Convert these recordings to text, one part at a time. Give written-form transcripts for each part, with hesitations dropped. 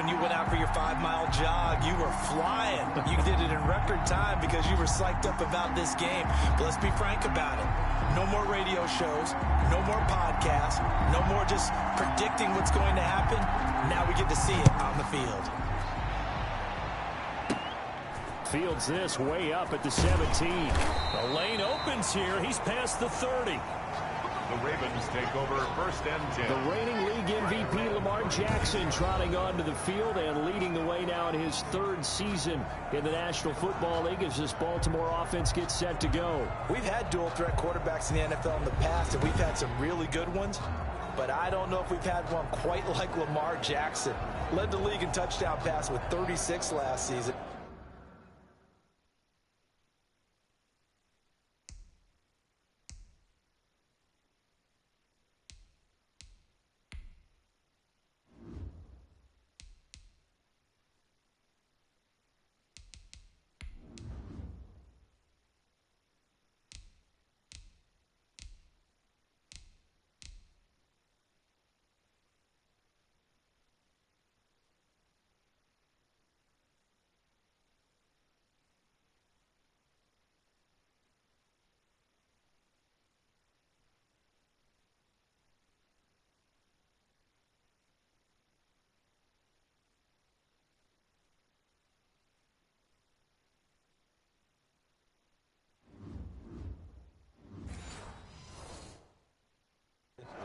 when you went out for your 5-mile jog, you were flying. You did it in record time because you were psyched up about this game. But let's be frank about it. No more radio shows, no more podcasts, no more just predicting what's going to happen. Now we get to see it on the field. Fields this way up at the 17. The lane opens here. He's past the 30. The Ravens take over 1st and 10. The reigning league MVP Lamar Jackson trotting onto the field and leading the way now in his 3rd season in the National Football League as this Baltimore offense gets set to go. We've had dual threat quarterbacks in the NFL in the past, and we've had some really good ones. But I don't know if we've had one quite like Lamar Jackson. Led the league in touchdown pass with 36 last season.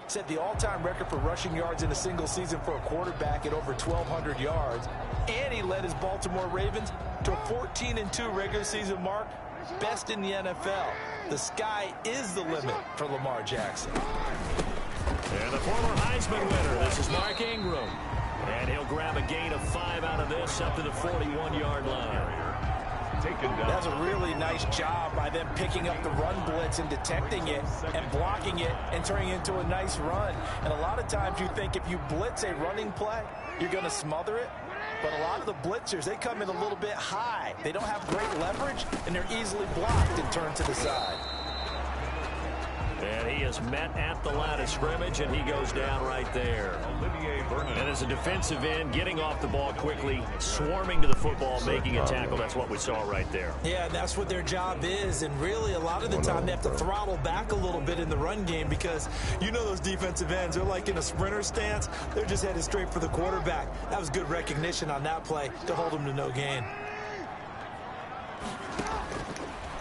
Set the all-time record for rushing yards in a single season for a quarterback at over 1,200 yards. And he led his Baltimore Ravens to a 14-2 regular season mark, best in the NFL. The sky is the limit for Lamar Jackson. And the former Heisman winner, this is Mark Ingram. And he'll grab a gain of 5 out of this up to the 41-yard line. That's a really nice job by them picking up the run blitz and detecting it and blocking it and turning it into a nice run. And a lot of times you think if you blitz a running play, you're going to smother it. But a lot of the blitzers, they come in a little bit high. They don't have great leverage, and they're easily blocked and turned to the side. And he is met at the line of scrimmage, and he goes down right there. And as a defensive end, getting off the ball quickly, swarming to the football, making a tackle, that's what we saw right there. Yeah, that's what their job is, and really a lot of the time they have to throttle back a little bit in the run game because you know those defensive ends, they're like in a sprinter stance. They're just headed straight for the quarterback. That was good recognition on that play to hold him to no gain.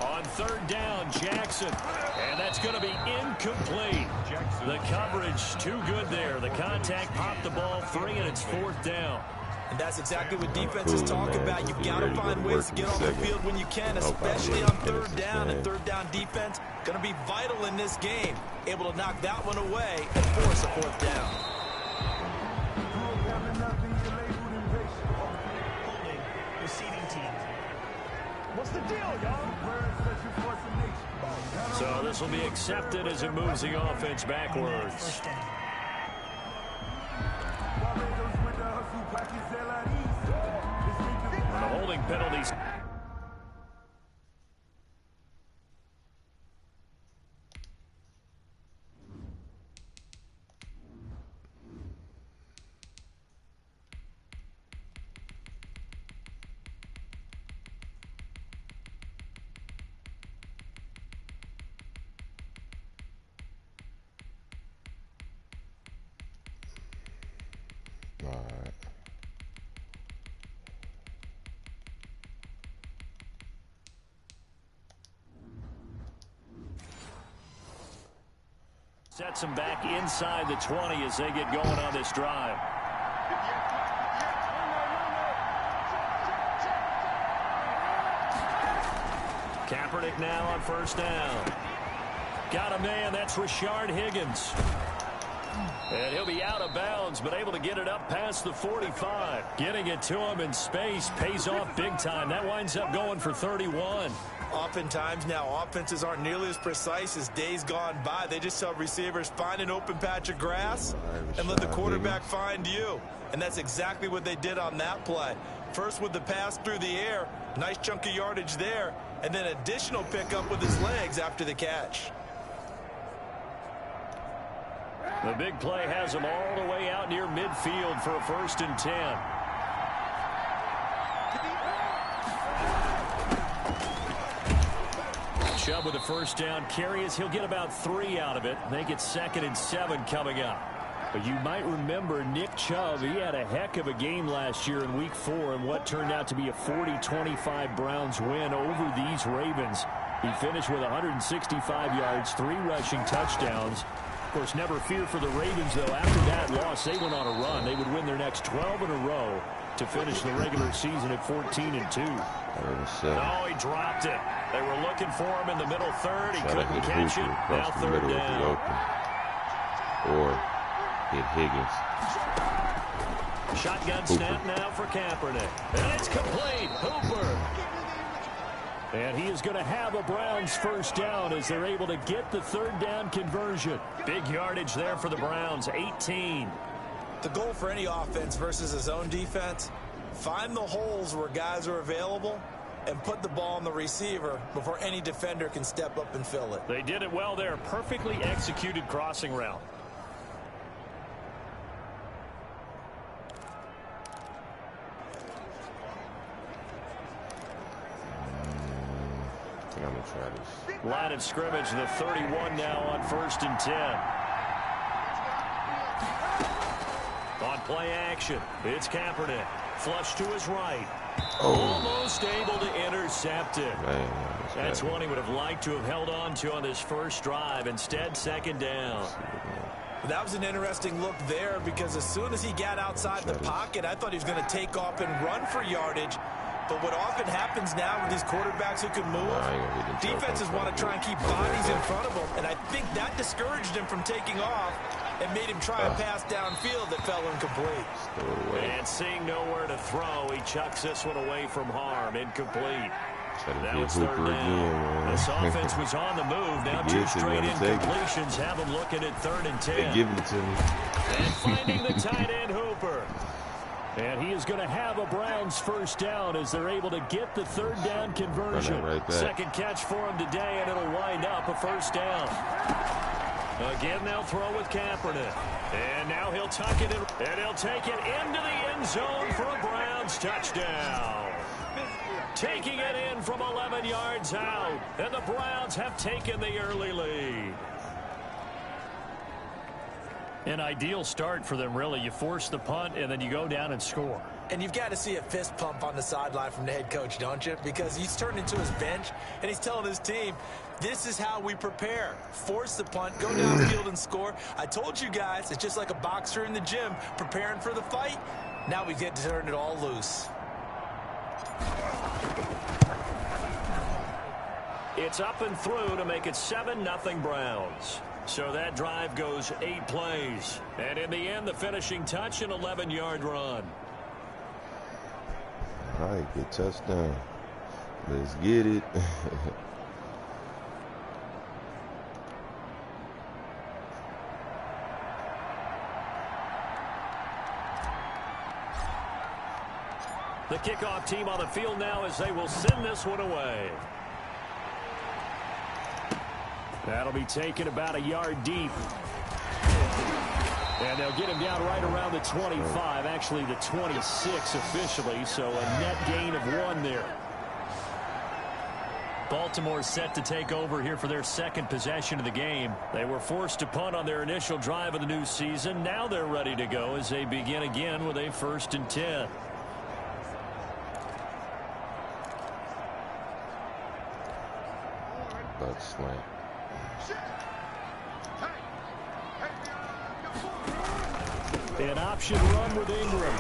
On 3rd down, Jackson. And that's going to be incomplete. The coverage too good there. The contact popped the ball free, and it's 4th down. And that's exactly what defenses talk about. You've got to find ways to get off the field when you can, especially on 3rd down. And 3rd down defense going to be vital in this game. Able to knock that one away and force a 4th down. Receiving team. What's the deal, y'all? So this will be accepted as it moves the offense backwards. And the holding penalties. Sets them back inside the 20 as they get going on this drive. Kaepernick now on 1st down. Got a man, that's Rashard Higgins. And he'll be out of bounds, but able to get it up past the 45. Getting it to him in space pays off big time. That winds up going for 31. Oftentimes now offenses aren't nearly as precise as days gone by. They just tell receivers, find an open patch of grass and let the quarterback find you. And that's exactly what they did on that play. First with the pass through the air, nice chunk of yardage there, and then additional pickup with his legs after the catch. The big play has him all the way out near midfield for a 1st and 10. Chubb with a first down carry as he'll get about 3 out of it. They get 2nd and 7 coming up. But you might remember Nick Chubb, he had a heck of a game last year in Week 4 in what turned out to be a 40-25 Browns win over these Ravens. He finished with 165 yards, 3 rushing touchdowns. Of course, never fear for the Ravens, though. After that loss, they went on a run. They would win their next 12 in a row to finish the regular season at 14-2. Oh, he dropped it. They were looking for him in the middle third. He couldn't catch it. Now 3rd down. Or hit Higgins. Shotgun snap now for Kaepernick. And it's complete. Hooper. And he is going to have a Browns first down as they're able to get the 3rd down conversion. Big yardage there for the Browns, 18. The goal for any offense versus his own defense, find the holes where guys are available and put the ball on the receiver before any defender can step up and fill it. They did it well there. Perfectly executed crossing route. I'm going to try this. Line of scrimmage, the 31 now on 1st and 10. On play action, it's Kaepernick. Flush to his right. Oh. Almost able to intercept it. Man, that's one he would have liked to have held on to on his first drive. Instead, 2nd down. That was an interesting look there because as soon as he got outside the pocket, I thought he was going to take off and run for yardage. But what often happens now with these quarterbacks who can move, defenses want to try and keep bodies in front of them. And I think that discouraged him from taking off and made him try a pass downfield that fell incomplete. And seeing nowhere to throw, he chucks this one away from harm. Incomplete. Now it's 3rd down. This offense was on the move. Now 2 straight incompletions have them looking at 3rd and 10. They're giving it to me. And finding the tight end, Hooper. And he is going to have a Browns first down as they're able to get the 3rd down conversion. Right, 2nd catch for him today, and it'll wind up a first down. Again, they'll throw with Kaepernick. And now he'll tuck it in, and he'll take it into the end zone for a Browns touchdown. Taking it in from 11 yards out, and the Browns have taken the early lead. An ideal start for them, really. You force the punt, and then you go down and score. And you've got to see a fist pump on the sideline from the head coach, don't you? Because he's turned into his bench, and he's telling his team, this is how we prepare. Force the punt, go downfield and score. I told you guys, it's just like a boxer in the gym preparing for the fight. Now we get to turn it all loose. It's up and through to make it 7-0 Browns. So that drive goes 8 plays. And in the end, the finishing touch, an 11-yard run. All right, good touchdown. Let's get it. The kickoff team on the field now as they will send this one away. That'll be taken about a yard deep. And they'll get him down right around the 25, actually the 26 officially, so a net gain of 1 there. Baltimore set to take over here for their 2nd possession of the game. They were forced to punt on their initial drive of the new season. Now they're ready to go as they begin again with a 1st and 10. Buck slant. An option run with Ingram.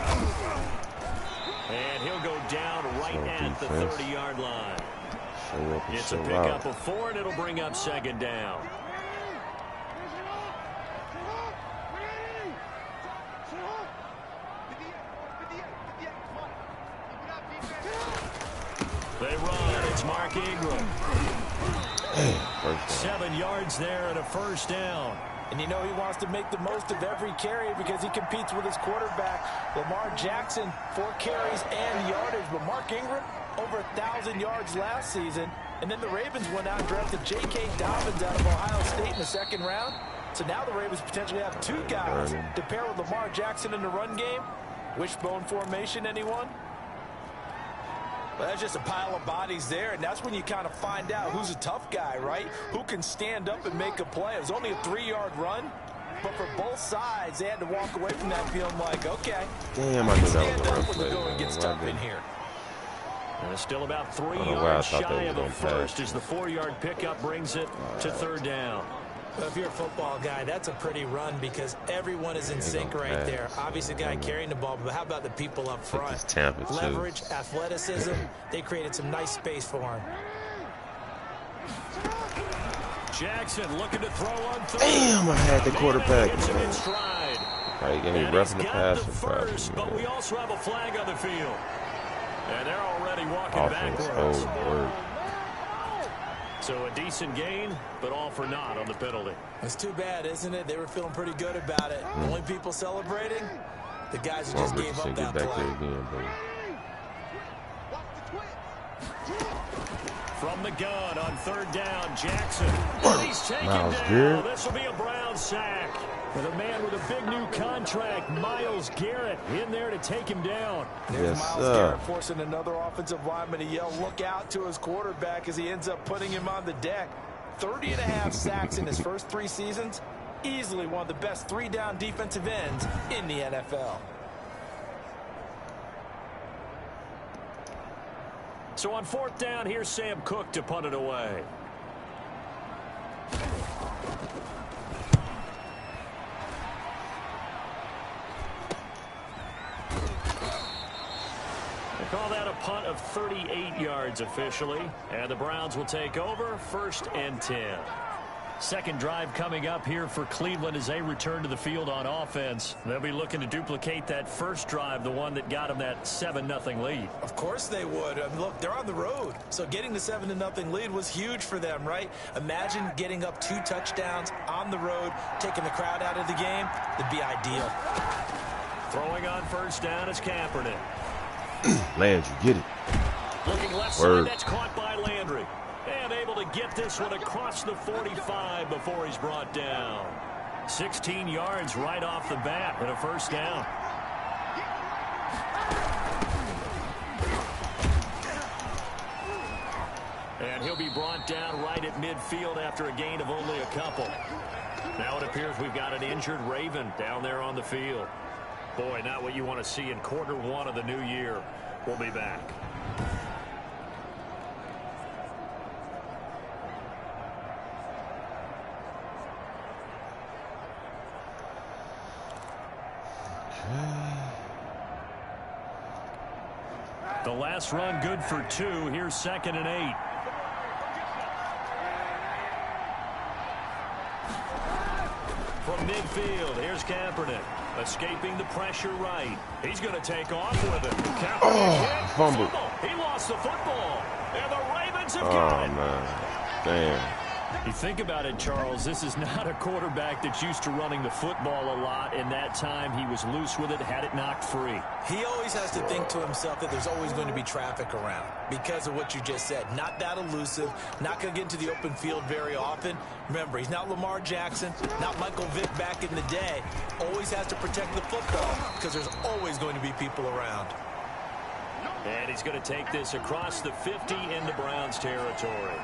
And he'll go down right at the 30-yard line. It's a pickup of 4, and it'll bring up 2nd down. They run. It's Mark Ingram. 7 yards there and a 1st down. And you know he wants to make the most of every carry because he competes with his quarterback, Lamar Jackson, 4 carries and yardage. But Mark Ingram, over 1,000 yards last season. And then the Ravens went out and drafted J.K. Dobbins out of Ohio State in the 2nd round. So now the Ravens potentially have 2 guys to pair with Lamar Jackson in the run game. Wishbone formation, anyone? Well, that's just a pile of bodies there, and that's when you kind of find out who's a tough guy, right? Who can stand up and make a play. It was only a 3-yard run, but for both sides, they had to walk away from that feeling like, okay. Damn, I knew that was a run play. Going gets tough in here. And it's still about 3 yards shy of a first as the 4-yard pickup brings it to 3rd down. Well, if you're a football guy, that's a pretty run because everyone is in sync right there. Obviously, the guy carrying the ball, but how about the people up front? Leverage, athleticism, they created some nice space for him. Jackson looking to throw on third. Damn, I had the quarterback. Right, getting rough in the pass. First, but we also have a flag on the field. And they're already walking backwards. So a decent gain, but all for naught on the penalty. It's too bad, isn't it? They were feeling pretty good about it. The only people celebrating, the guys who just gave up that play. From the gun on 3rd down, Jackson. He's taken down. This will be a Brown sack. And a man with a big new contract, Myles Garrett, in there to take him down. There's Myles Garrett forcing another offensive lineman to yell, look out to his quarterback as he ends up putting him on the deck. 30.5 sacks in his first 3 seasons. Easily one of the best 3-down defensive ends in the NFL. So on 4th down, here's Sam Cook to punt it away. Call that a punt of 38 yards officially. And the Browns will take over 1st and 10. Second drive coming up here for Cleveland as they return to the field on offense. They'll be looking to duplicate that first drive, the one that got them that 7-0 lead. Of course they would. I mean, look, they're on the road. So getting the 7-0 lead was huge for them, right? Imagine getting up 2 touchdowns on the road, taking the crowd out of the game. That'd be ideal. Throwing on 1st down is Kaepernick. Landry, get it. Looking left side, that's caught by Landry. And able to get this one across the 45 before he's brought down. 16 yards right off the bat and a 1st down. And he'll be brought down right at midfield after a gain of only a couple. Now it appears we've got an injured Raven down there on the field. Boy, not what you want to see in Q1 of the new year. We'll be back. The last run good for 2. Here's 2nd and 8. From midfield, here's Kaepernick. Escaping the pressure right. He's going to take off with it. Kaepernick fumble. He lost the football. And the Ravens have got it. Man. Damn. You think about it, Charles, this is not a quarterback that's used to running the football a lot. In that time, he was loose with it, had it knocked free. He always has to think to himself that there's always going to be traffic around because of what you just said. Not that elusive, not going to get into the open field very often. Remember, he's not Lamar Jackson, not Michael Vick back in the day. Always has to protect the football because there's always going to be people around. And he's going to take this across the 50 into Browns territory.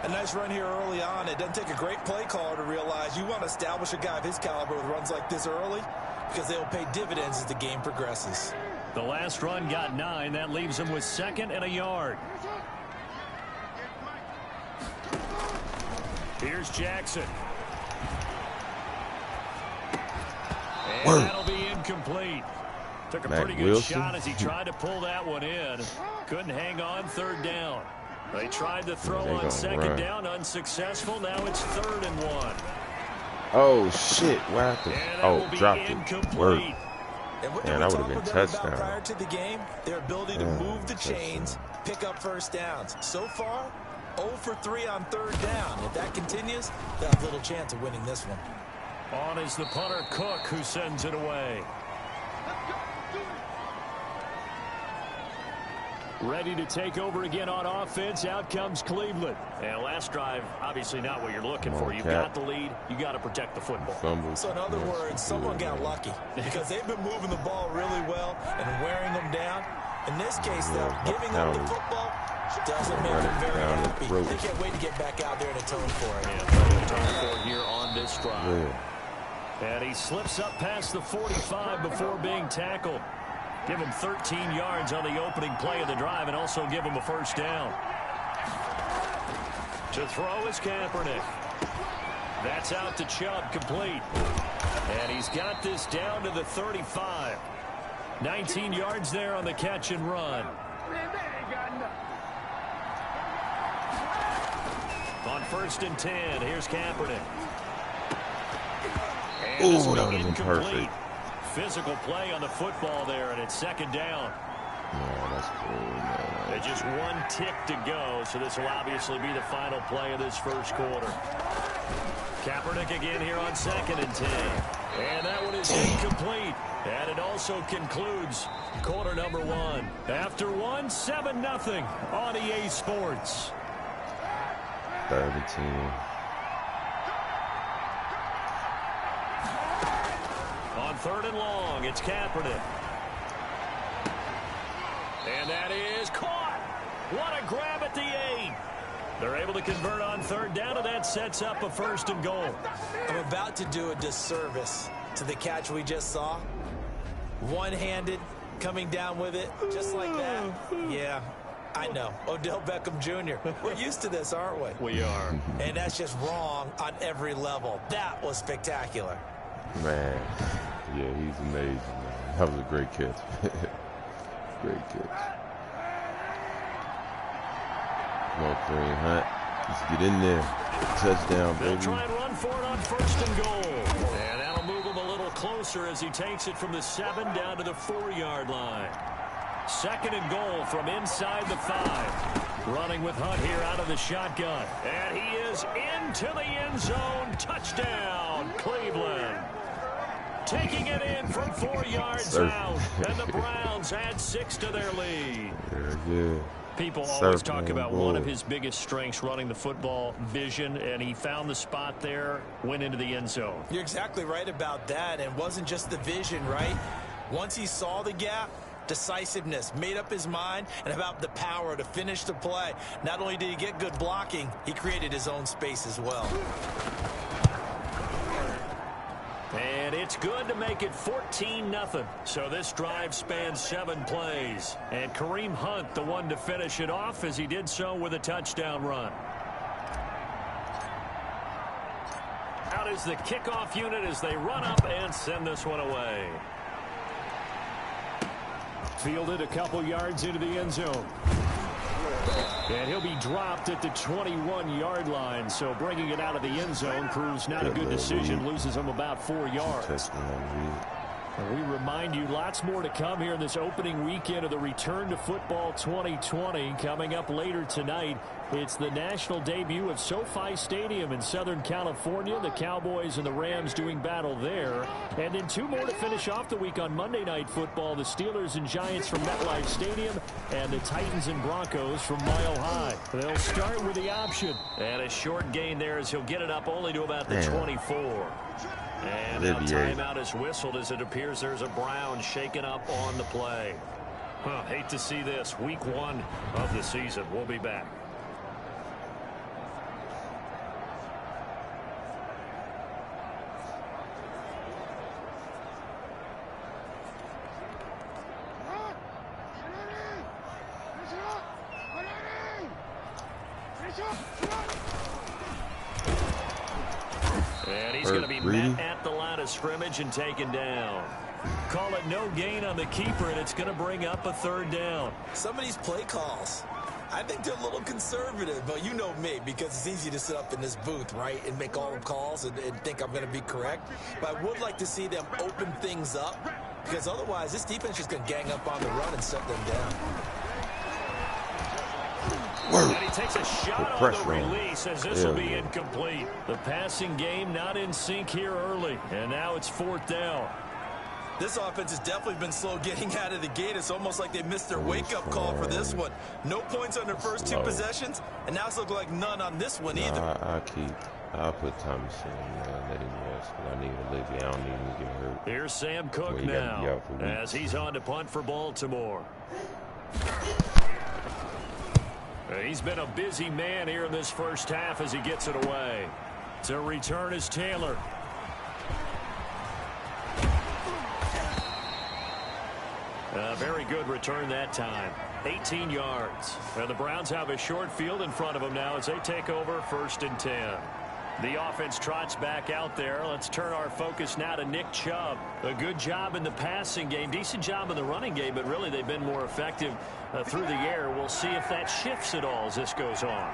A nice run here early on. It doesn't take a great play caller to realize you want to establish a guy of his caliber with runs like this early because they will pay dividends as the game progresses. The last run got 9. That leaves him with 2nd and a yard. Here's Jackson. And that'll be incomplete. Took a pretty good shot as he tried to pull that one in. Couldn't hang on 3rd down. They tried to throw on 2nd down, unsuccessful. Now it's 3rd and 1. Oh, shit. What happened? Oh, dropped it. Word. And what that would have been touchdown. Prior to the game, their ability to move the chains, pick up 1st downs. So far, 0 for 3 on 3rd down. If that continues, they'll have little chance of winning this one. On is the punter, Cook, who sends it away. Ready to take over again on offense. Out comes Cleveland. And last drive, obviously not what you're looking for. You've got the lead. You got to protect the football. So in other words, someone got lucky because they've been moving the ball really well and wearing them down. In this case, though, giving up the football doesn't make them very happy. They can't wait to get back out there and atone for it. Yeah, atone for it here on this drive. Yeah. And he slips up past the 45 before being tackled. Give him 13 yards on the opening play of the drive and also give him a first down. To throw is Kaepernick. That's out to Chubb, complete. And he's got this down to the 35. 19 yards there on the catch and run. On 1st and 10, here's Kaepernick. Oh, that would have been perfect. Physical play on the football there, and it's 2nd down. No, that's cool. There's just 1 tick to go, so this will obviously be the final play of this first quarter. Kaepernick again here on 2nd and 10. And that one is incomplete. And it also concludes quarter number 1. After 1, 7-0 on EA Sports. 3rd and 10. On 3rd and long, it's Kaepernick. And that is caught. What a grab at the 8. They're able to convert on 3rd down, and that sets up a 1st and goal. I'm about to do a disservice to the catch we just saw. One-handed, coming down with it, just like that. Yeah, I know. Odell Beckham Jr. We're used to this, aren't we? We are. And that's just wrong on every level. That was spectacular. Man, yeah, he's amazing, man. That was a great catch. Great catch. Come on, Kareem Hunt. Let's get in there. Touchdown, baby. They'll try and run for it on 1st and goal. And that'll move him a little closer as he takes it from the 7 down to the 4-yard line. 2nd and goal from inside the 5. Running with Hunt here out of the shotgun. And he is into the end zone. Touchdown, Cleveland. Taking it in from 4 yards out. And the Browns add 6 to their lead. Yeah. People always talk about one of his biggest strengths, running the football, vision, and he found the spot there, went into the end zone. You're exactly right about that, and it wasn't just the vision, right? Once he saw the gap, decisiveness, made up his mind, and about the power to finish the play. Not only did he get good blocking, he created his own space as well. And it's good to make it 14-0. So this drive spans 7 plays. And Kareem Hunt, the one to finish it off, as he did so with a touchdown run. Out is the kickoff unit as they run up and send this one away. Fielded a couple yards into the end zone. And he'll be dropped at the 21-yard line, so bringing it out of the end zone proves not a good decision. Loses him about 4 yards. And we remind you, lots more to come here in this opening weekend of the Return to Football 2020. Coming up later tonight, it's the national debut of SoFi Stadium in Southern California. The Cowboys and the Rams doing battle there. And then 2 more to finish off the week on Monday Night Football. The Steelers and Giants from MetLife Stadium and the Titans and Broncos from Mile High. They'll start with the option. And a short gain there as he'll get it up only to about the 24. And now timeout is whistled as it appears there's a Brown shaken up on the play. Hate to see this. Week 1 of the season. We'll be back. And he's going to be met at the line of scrimmage and taken down. Call it no gain on the keeper, and it's going to bring up a 3rd down. Some of these play calls, I think they're a little conservative, but you know me, because it's easy to sit up in this booth, right, and make all the calls and think I'm going to be correct. But I would like to see them open things up, because otherwise this defense is going to gang up on the run and shut them down. And he takes a shot on the release as this will be incomplete. The passing game not in sync here early, and now it's 4th down. This offense has definitely been slow getting out of the gate. It's almost like they missed their wake-up call for this one. No points on their first 2 possessions, and now it's looking like none on this one either. I'll put Thomas in, let him rest. I need a little. I don't need him to get hurt. Here's Sam Cook now as he's on to punt for Baltimore. He's been a busy man here in this first half as he gets it away. To return is Taylor. A very good return that time. 18 yards. And the Browns have a short field in front of them now as they take over 1st and 10. The offense trots back out there. Let's turn our focus now to Nick Chubb. A good job in the passing game, decent job in the running game, but really they've been more effective through the air. We'll see if that shifts at all as this goes on.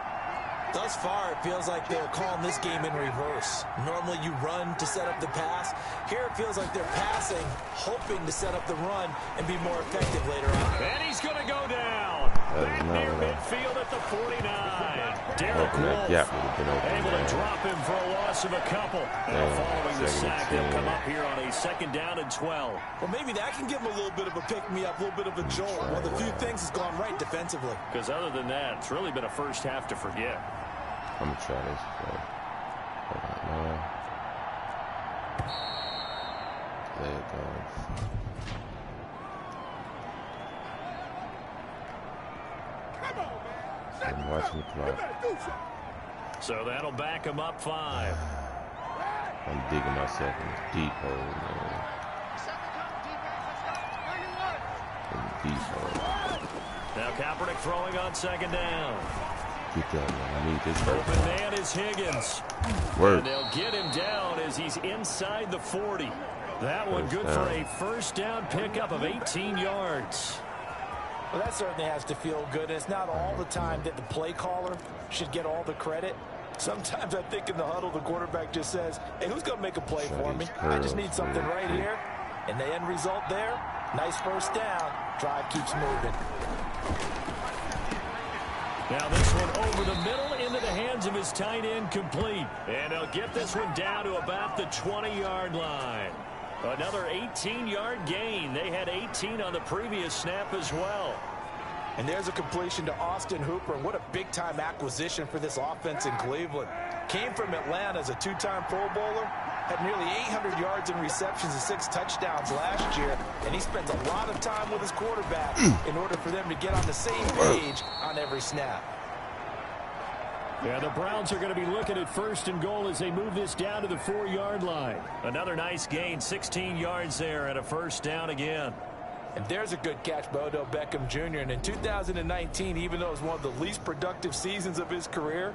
Thus far, it feels like they're calling this game in reverse. Normally you run to set up the pass. Here it feels like they're passing, hoping to set up the run and be more effective later on. And he's going to go down. Back near midfield at the 49. Derek Wolfe able to drop him for a loss of a couple. And following the sack, they'll come up here on a 2nd down and 12. Well, maybe that can give them a little bit of a pick-me-up, a little bit of a jolt. One of the few things has gone right defensively. Because other than that, it's really been a first half to forget. I'm going to try this play. There it goes. I'm watching the clock. So that'll back him up 5. I'm digging myself in this deep hole, man. In the deep hole. Now Kaepernick throwing on 2nd down. Get that, man. I need this first Open man is Higgins. Work. And they'll get him down as he's inside the 40. That one good for a 1st down pickup of 18 yards. Well, that certainly has to feel good. It's not all the time that the play caller should get all the credit. Sometimes I think in the huddle, the quarterback just says, hey, who's going to make a play for me? I just need something right here. And the end result there, nice 1st down. Drive keeps moving. Now this one over the middle into the hands of his tight end, complete. And they'll get this one down to about the 20-yard line. Another 18-yard gain. They had 18 on the previous snap as well. And there's a completion to Austin Hooper. What a big-time acquisition for this offense in Cleveland. Came from Atlanta as a 2-time Pro Bowler. Had nearly 800 yards in receptions and 6 touchdowns last year. And he spends a lot of time with his quarterback in order for them to get on the same page on every snap. Yeah, the Browns are going to be looking at 1st and goal as they move this down to the 4-yard line. Another nice gain, 16 yards there and a 1st down again. And there's a good catch by Odell Beckham Jr. And in 2019, even though it was one of the least productive seasons of his career,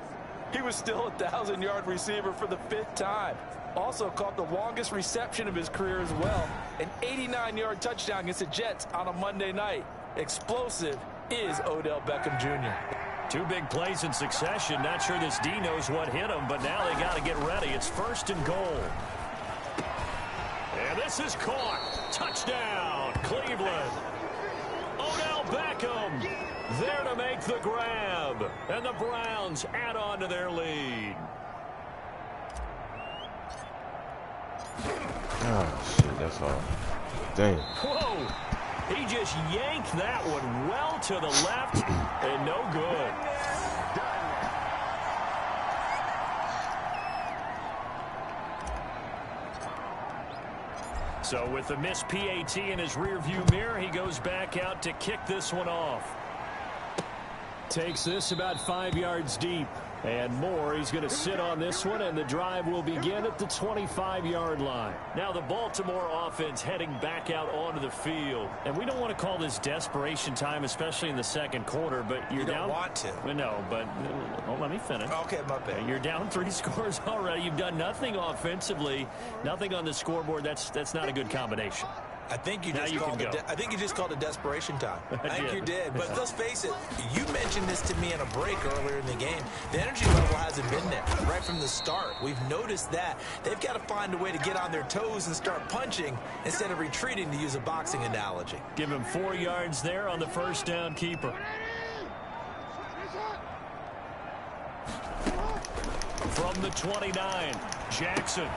he was still a 1,000-yard receiver for the 5th time. Also caught the longest reception of his career as well. An 89-yard touchdown against the Jets on a Monday night. Explosive is Odell Beckham Jr. 2 big plays in succession. Not sure this D knows what hit him, but now they got to get ready. It's 1st and goal. And this is caught. Touchdown, Cleveland. Odell Beckham there to make the grab. And the Browns add on to their lead. Oh, shit, that's all. Damn. Whoa. He just yanked that one well to the left and no good. So with the missed PAT in his rearview mirror, he goes back out to kick this one off. Takes this about 5 yards deep. And more, he's going to sit on this one, and the drive will begin at the 25-yard line. Now the Baltimore offense heading back out onto the field. And we don't want to call this desperation time, especially in the 2nd quarter, but you're down. You don't want to. No, but let me finish. Okay, my bad. You're down 3 scores already. You've done nothing offensively, nothing on the scoreboard. That's not a good combination. I think you just called it desperation time. I think you did. But let's face it, you mentioned this to me in a break earlier in the game. The energy level hasn't been there right from the start. We've noticed that. They've got to find a way to get on their toes and start punching instead of retreating, to use a boxing analogy. Give him 4 yards there on the 1st down keeper. From the 29, Jackson.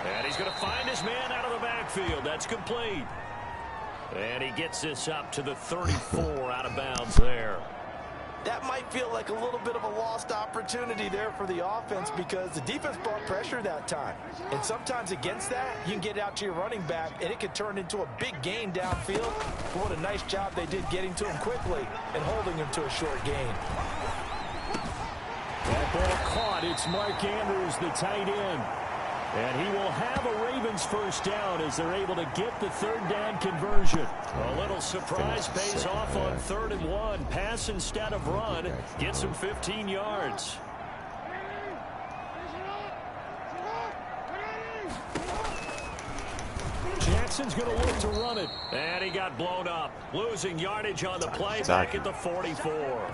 And he's going to find his man out of the backfield. That's complete. And he gets this up to the 34 out of bounds there. That might feel like a little bit of a lost opportunity there for the offense because the defense brought pressure that time. And sometimes against that, you can get out to your running back, and it can turn into a big gain downfield. But what a nice job they did getting to him quickly and holding him to a short gain. That ball caught. It's Mark Andrews, the tight end. And he will have a Ravens first down as they're able to get the third down conversion. A little surprise pays off on 3rd and 1. Pass instead of run. Gets him 15 yards. Jackson's going to look to run it. And he got blown up. Losing yardage on the play back at the 44.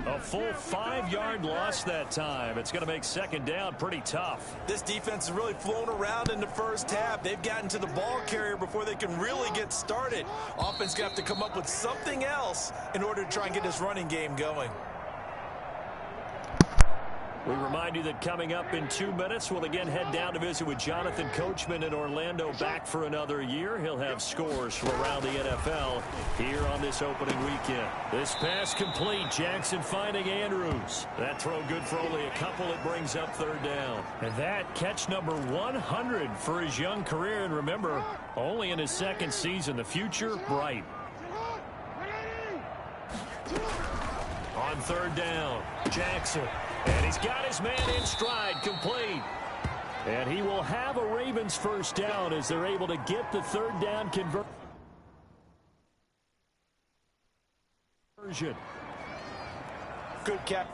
A full 5-yard loss that time. It's going to make 2nd down pretty tough. This defense is really flown around in the first half. They've gotten to the ball carrier before they can really get started. Offense going to have to come up with something else in order to try and get this running game going. We remind you that coming up in 2 minutes, we'll again head down to visit with Jonathan Coachman in Orlando, back for another year. He'll have scores from around the NFL here on this opening weekend. This pass complete. Jackson finding Andrews. That throw good for only a couple. It brings up 3rd down. And that catch number 100 for his young career. And remember, only in his 2nd season. The future bright. On 3rd down, Jackson. And he's got his man in stride, complete. And he will have a Ravens first down as they're able to get the 3rd down conversion. Good catch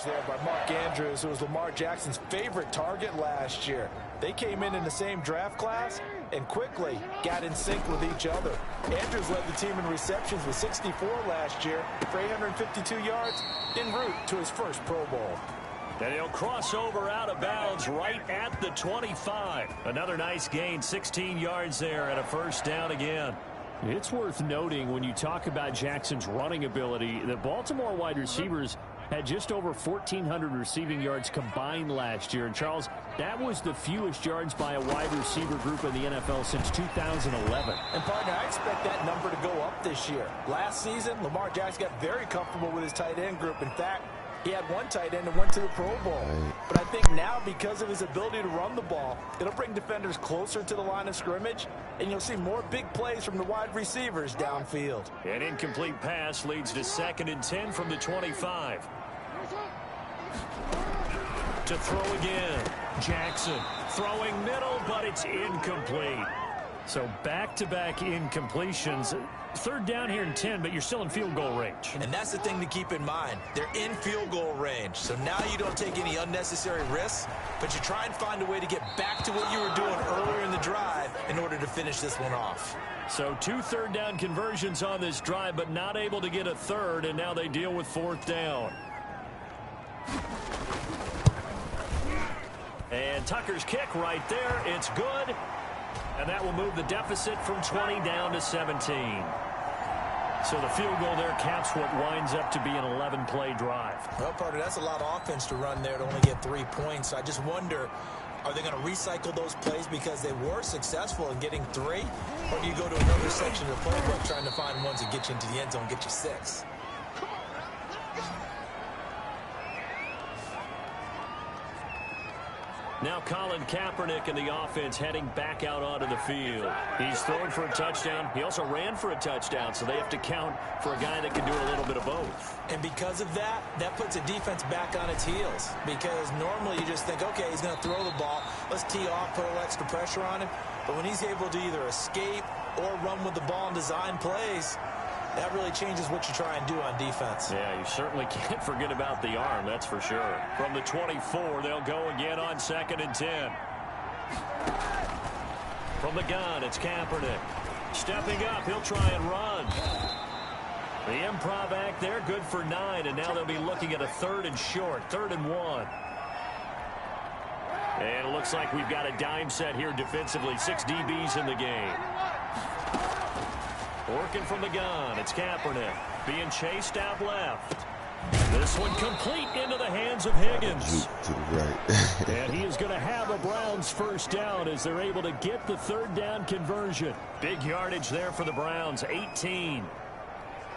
there by Mark Andrews, who was Lamar Jackson's favorite target last year. They came in the same draft class and quickly got in sync with each other. Andrews led the team in receptions with 64 last year for 852 yards en route to his first Pro Bowl. And he'll cross over out of bounds right at the 25. Another nice gain, 16 yards there and a first down again. It's worth noting when you talk about Jackson's running ability, the Baltimore wide receivers had just over 1,400 receiving yards combined last year. And, Charles, that was the fewest yards by a wide receiver group in the NFL since 2011. And, partner, I expect that number to go up this year. Last season, Lamar Jackson got very comfortable with his tight end group. In fact, he had one tight end and went to the Pro Bowl. But I think now, because of his ability to run the ball, it'll bring defenders closer to the line of scrimmage, and you'll see more big plays from the wide receivers downfield. An incomplete pass leads to 2nd and 10 from the 25. To throw again. Jackson throwing middle, but it's incomplete. So back-to-back incompletions. 3rd down here and 10, but you're still in field goal range. And that's the thing to keep in mind. They're in field goal range. So now you don't take any unnecessary risks, but you try and find a way to get back to what you were doing earlier in the drive in order to finish this one off. So 2 3rd down conversions on this drive, but not able to get a 3rd, and now they deal with 4th down. And Tucker's kick right there. It's good. And that will move the deficit from 20 down to 17. So the field goal there caps what winds up to be an 11-play drive. Well, partner, that's a lot of offense to run there to only get 3 points. I just wonder, are they going to recycle those plays because they were successful in getting 3? Or do you go to another section of the playbook trying to find ones that get you into the end zone, get you 6? Now Colin Kaepernick and the offense heading back out onto the field. He's thrown for a touchdown. He also ran for a touchdown, so they have to count for a guy that can do a little bit of both. And because of that, that puts a defense back on its heels. Because normally you just think, okay, he's going to throw the ball. Let's tee off, put a little extra pressure on him. But when he's able to either escape or run with the ball and design plays, that really changes what you try and do on defense. Yeah, you certainly can't forget about the arm, that's for sure. From the 24, they'll go again on 2nd and 10. From the gun, it's Kaepernick. Stepping up, he'll try and run. The improv act there, good for 9, and now they'll be looking at a 3rd and short, 3rd and 1. And it looks like we've got a dime set here defensively, 6 DBs in the game. Working from the gun, it's Kaepernick. Being chased out left. This one complete into the hands of Higgins. To the right. And he is going to have a Browns first down as they're able to get the third down conversion. Big yardage there for the Browns, 18.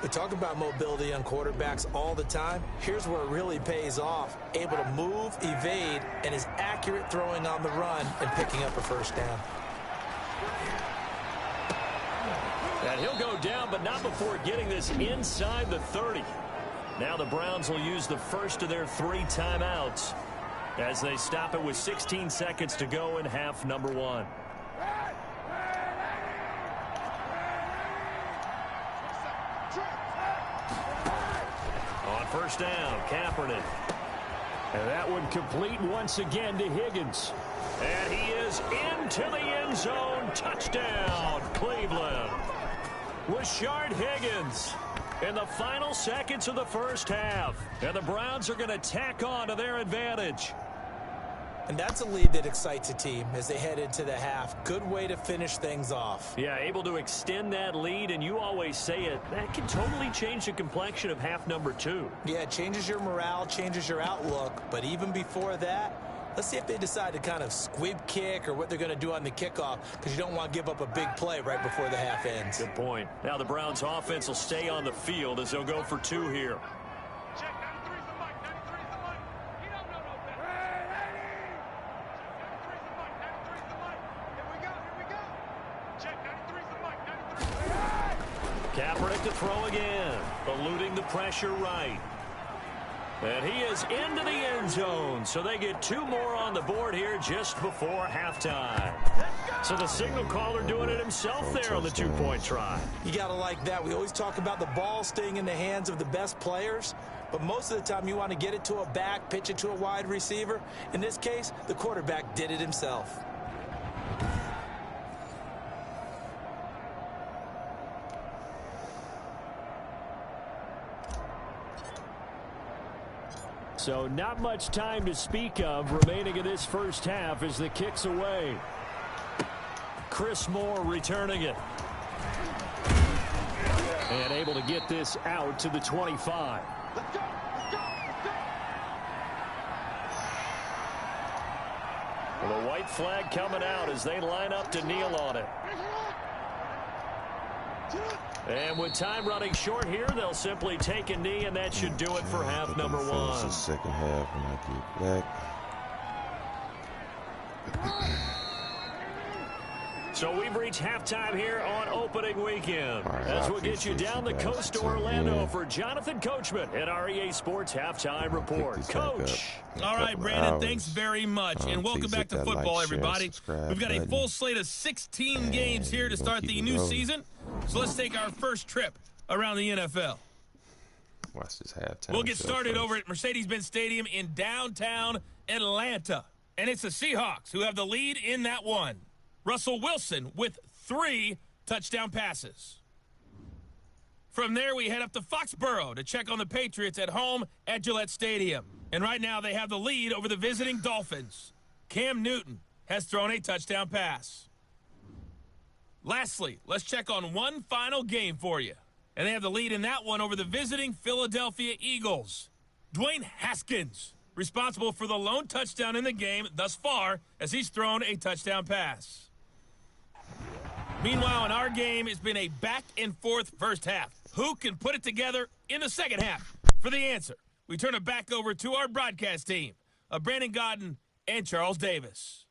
We talk about mobility on quarterbacks all the time. Here's where it really pays off. Able to move, evade, and is accurate throwing on the run and picking up a first down. And he'll go down, but not before getting this inside the 30. Now the Browns will use the first of their 3 timeouts as they stop it with 16 seconds to go in half number 1. On first down, Kaepernick. And that one complete once again to Higgins. And he is into the end zone. Touchdown, Cleveland. Rashard Higgins in the final seconds of the first half. And the Browns are going to tack on to their advantage. And that's a lead that excites a team as they head into the half. Good way to finish things off. Yeah, able to extend that lead, and you always say it, that can totally change the complexion of half number 2. Yeah, it changes your morale, changes your outlook. But even before that, let's see if they decide to kind of squib kick or what they're going to do on the kickoff, because you don't want to give up a big play right before the half ends. Good point. Now the Browns offense will stay on the field as they'll go for 2 here. Kaepernick to throw again, eluding the pressure right. And he is into the end zone, so they get 2 more on the board here just before halftime. So the signal caller doing it himself there on the 2-point try. You got to like that. We always talk about the ball staying in the hands of the best players, but most of the time you want to get it to a back, pitch it to a wide receiver. In this case, the quarterback did it himself. So not much time to speak of remaining in this first half as the kick's away. Chris Moore returning it. And able to get this out to the 25. Well, the white flag coming out as they line up to kneel on it. And with time running short here, they'll simply take a knee, and that should do it for half number 1. The second half when I get back. So we've reached halftime here on opening weekend. As we'll get you down the coast to Orlando for Jonathan Coachman at our EA Sports Halftime Report. Coach. All right, Brandon, thanks very much. And welcome back to football, everybody. We've got a full slate of 16 games here to start the new season. So let's take our first trip around the NFL. Watch this halftime. We'll get started over at Mercedes-Benz Stadium in downtown Atlanta. And it's the Seahawks who have the lead in that one. Russell Wilson with 3 touchdown passes. From there, we head up to Foxborough to check on the Patriots at home at Gillette Stadium. And right now, they have the lead over the visiting Dolphins. Cam Newton has thrown a touchdown pass. Lastly, let's check on one final game for you. And they have the lead in that one over the visiting Philadelphia Eagles. Dwayne Haskins, responsible for the lone touchdown in the game thus far, as he's thrown a touchdown pass. Meanwhile, in our game, it's been a back-and-forth first half. Who can put it together in the second half? For the answer, we turn it back over to our broadcast team of Brandon Godden and Charles Davis.